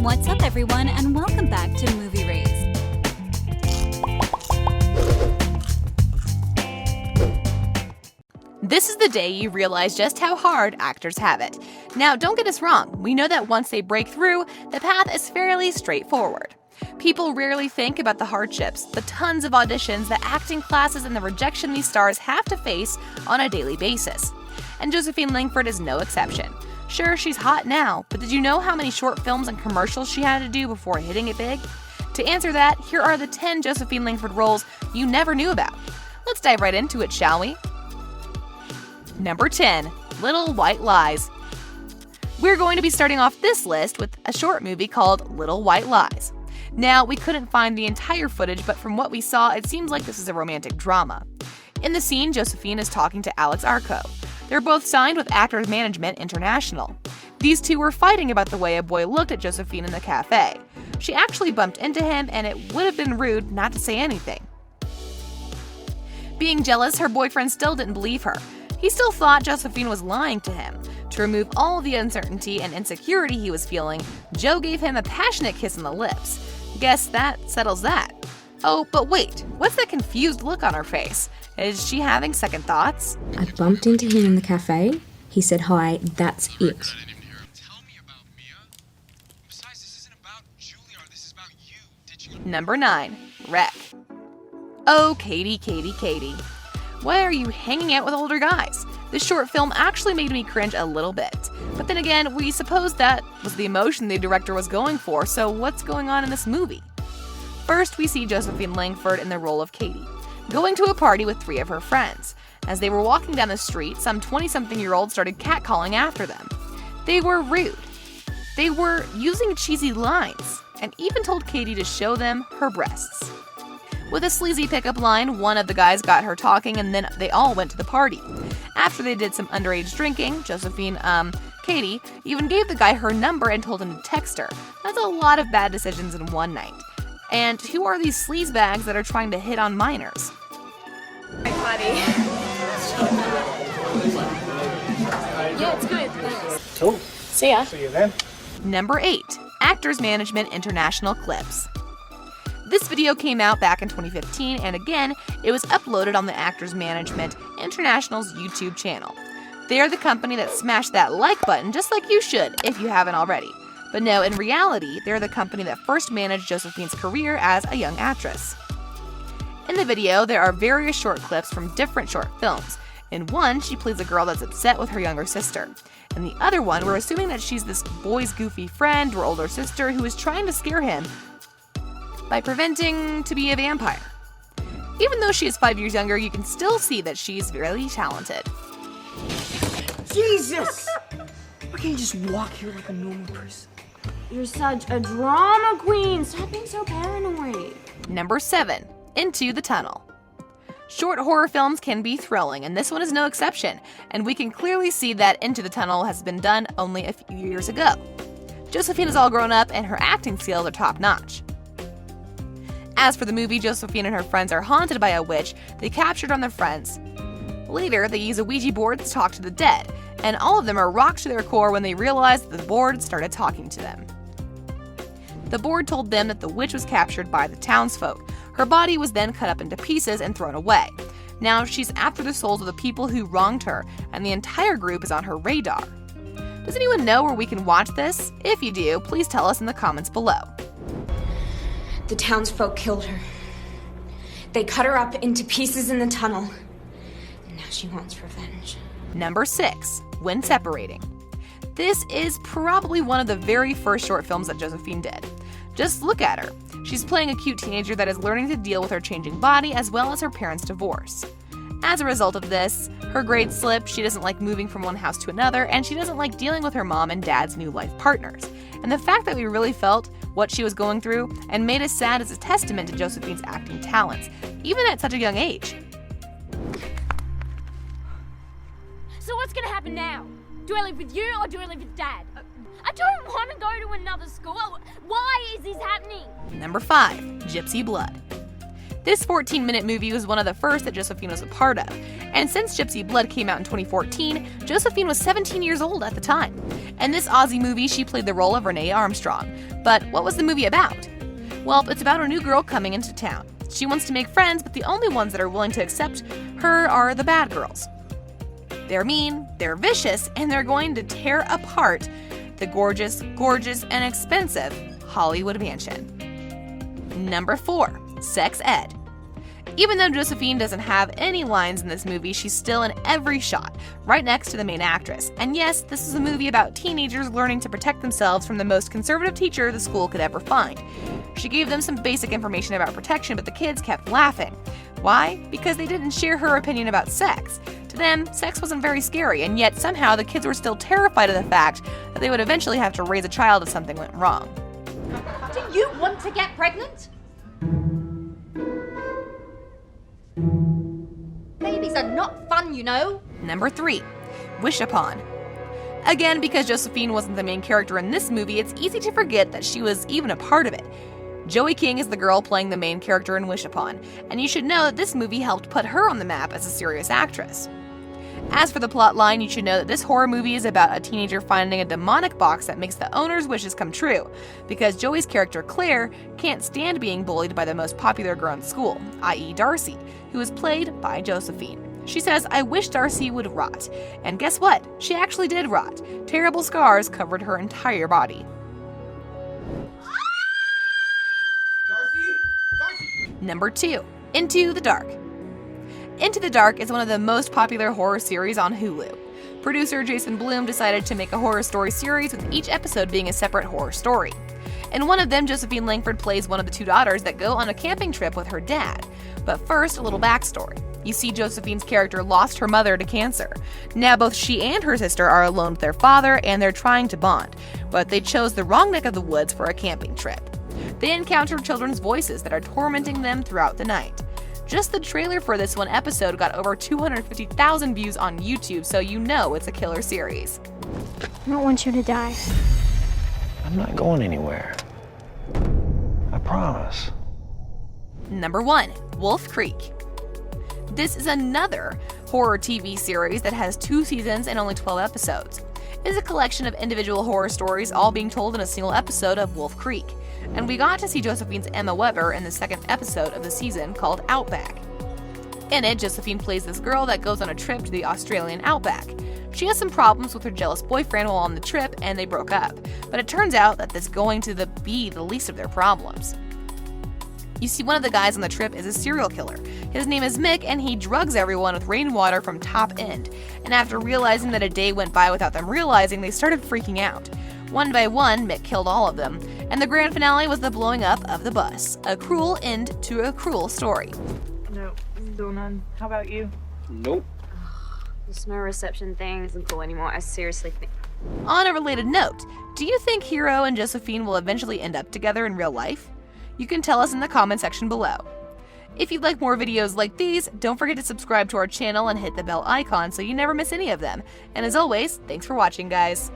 What's up, everyone, and welcome back to Movie Raised. This is the day you realize just how hard actors have it. Now, don't get us wrong, we know that once they break through, the path is fairly straightforward. People rarely think about the hardships, the tons of auditions, the acting classes, and the rejection these stars have to face on a daily basis. And Josephine Langford is no exception. Sure, she's hot now, but did you know how many short films and commercials she had to do before hitting it big? To answer that, here are the 10 Josephine Langford roles you never knew about. Let's dive right into it, shall we? Number 10, Little White Lies. We're going to be starting off this list with a short movie called Little White Lies. Now, we couldn't find the entire footage, but from what we saw, it seems like this is a romantic drama. In the scene, Josephine is talking to Alex Arco. They're both signed with Actors Management International. These two were fighting about the way a boy looked at Josephine in the cafe. She actually bumped into him, and it would have been rude not to say anything. Being jealous, her boyfriend still didn't believe her. He still thought Josephine was lying to him. To remove all the uncertainty and insecurity he was feeling, Joe gave him a passionate kiss on the lips. Guess that settles that. Oh, but wait, what's that confused look on her face? Is she having second thoughts? I bumped into him in the cafe. He said hi, that's it. Number 9, Wreck. Oh, Katie. Why are you hanging out with older guys? This short film actually made me cringe a little bit. But then again, we suppose that was the emotion the director was going for, so what's going on in this movie? First, we see Josephine Langford in the role of Katie, going to a party with 3 of her friends. As they were walking down the street, some 20-something-year-olds started catcalling after them. They were rude. They were using cheesy lines, and even told Katie to show them her breasts. With a sleazy pickup line, one of the guys got her talking, and then they all went to the party. After they did some underage drinking, Katie even gave the guy her number and told him to text her. That's a lot of bad decisions in one night. And who are these sleazebags that are trying to hit on minors? Hi, buddy. Yeah, it's good. Thanks. Cool. See ya. See you then. Number 8, Actors Management International Clips. This video came out back in 2015, and again, it was uploaded on the Actors Management International's YouTube channel. They are the company that smashed that like button just like you should if you haven't already. But no, in reality, they're the company that first managed Josephine's career as a young actress. In the video, there are various short clips from different short films. In one, she plays a girl that's upset with her younger sister. In the other one, we're assuming that she's this boy's goofy friend or older sister who is trying to scare him by preventing to be a vampire. Even though she is 5 years younger, you can still see that she's really talented. Jesus! Why can't you just walk here like a normal person? You're such a drama queen. Stop being so paranoid. Number 7, Into the Tunnel. Short horror films can be thrilling, and this one is no exception, and we can clearly see that Into the Tunnel has been done only a few years ago. Josephine is all grown up, and her acting skills are top-notch. As for the movie, Josephine and her friends are haunted by a witch they captured on their friends. Later, they use a Ouija board to talk to the dead, and all of them are rocked to their core when they realize that the board started talking to them. The board told them that the witch was captured by the townsfolk. Her body was then cut up into pieces and thrown away. Now she's after the souls of the people who wronged her, and the entire group is on her radar. Does anyone know where we can watch this? If you do, please tell us in the comments below. The townsfolk killed her. They cut her up into pieces in the tunnel. And now she wants revenge. Number 6, When Separating. This is probably one of the very first short films that Josephine did. Just look at her. She's playing a cute teenager that is learning to deal with her changing body as well as her parents' divorce. As a result of this, her grades slip, she doesn't like moving from one house to another, and she doesn't like dealing with her mom and dad's new life partners. And the fact that we really felt what she was going through and made us sad is a testament to Josephine's acting talents, even at such a young age. So what's gonna happen now? Do I live with you or do I live with Dad? I don't want to go to another school. Why is this happening? Number 5, Gypsy Blood. This 14-minute movie was one of the first that Josephine was a part of, and since Gypsy Blood came out in 2014, Josephine was 17 years old at the time. In this Aussie movie, she played the role of Renee Armstrong. But what was the movie about? Well, it's about a new girl coming into town. She wants to make friends, but the only ones that are willing to accept her are the bad girls. They're mean, they're vicious, and they're going to tear apart the gorgeous, and expensive Hollywood mansion. Number 4. Sex Ed. Even though Josephine doesn't have any lines in this movie, she's still in every shot, right next to the main actress. And yes, this is a movie about teenagers learning to protect themselves from the most conservative teacher the school could ever find. She gave them some basic information about protection, but the kids kept laughing. Why? Because they didn't share her opinion about sex. To them, sex wasn't very scary, and yet somehow the kids were still terrified of the fact that they would eventually have to raise a child if something went wrong. Do you want to get pregnant? Babies are not fun, you know. Number 3. Wish Upon. Again, because Josephine wasn't the main character in this movie, it's easy to forget that she was even a part of it. Joey King is the girl playing the main character in Wish Upon, and you should know that this movie helped put her on the map as a serious actress. As for the plot line, you should know that this horror movie is about a teenager finding a demonic box that makes the owner's wishes come true, because Joey's character Claire can't stand being bullied by the most popular girl in school, i.e. Darcy, who is played by Josephine. She says, "I wish Darcy would rot." And guess what? She actually did rot. Terrible scars covered her entire body. Number 2. Into the Dark. Into the Dark is one of the most popular horror series on Hulu. Producer Jason Blum decided to make a horror story series with each episode being a separate horror story. In one of them, Josephine Langford plays one of the 2 daughters that go on a camping trip with her dad. But first, a little backstory. You see, Josephine's character lost her mother to cancer. Now both she and her sister are alone with their father, and they're trying to bond, but they chose the wrong neck of the woods for a camping trip. They encounter children's voices that are tormenting them throughout the night. Just the trailer for this one episode got over 250,000 views on YouTube, so you know it's a killer series. I don't want you to die. I'm not going anywhere. I promise. Number 1. Wolf Creek. This is another horror TV series that has 2 seasons and only 12 episodes. It is a collection of individual horror stories all being told in a single episode of Wolf Creek. And we got to see Josephine's Emma Weber in the 2nd episode of the season called Outback. In it, Josephine plays this girl that goes on a trip to the Australian outback. She has some problems with her jealous boyfriend while on the trip, and they broke up. But it turns out that this is going to be the least of their problems. You see, one of the guys on the trip is a serial killer. His name is Mick, and he drugs everyone with rainwater from top end. And after realizing that a day went by without them realizing, they started freaking out. One by one, Mick killed all of them, and the grand finale was the blowing up of the bus. A cruel end to a cruel story. No, still none. How about you? Nope. This no reception thing isn't cool anymore. I seriously think. On a related note, do you think Hero and Josephine will eventually end up together in real life? You can tell us in the comment section below. If you'd like more videos like these, don't forget to subscribe to our channel and hit the bell icon so you never miss any of them. And as always, thanks for watching, guys.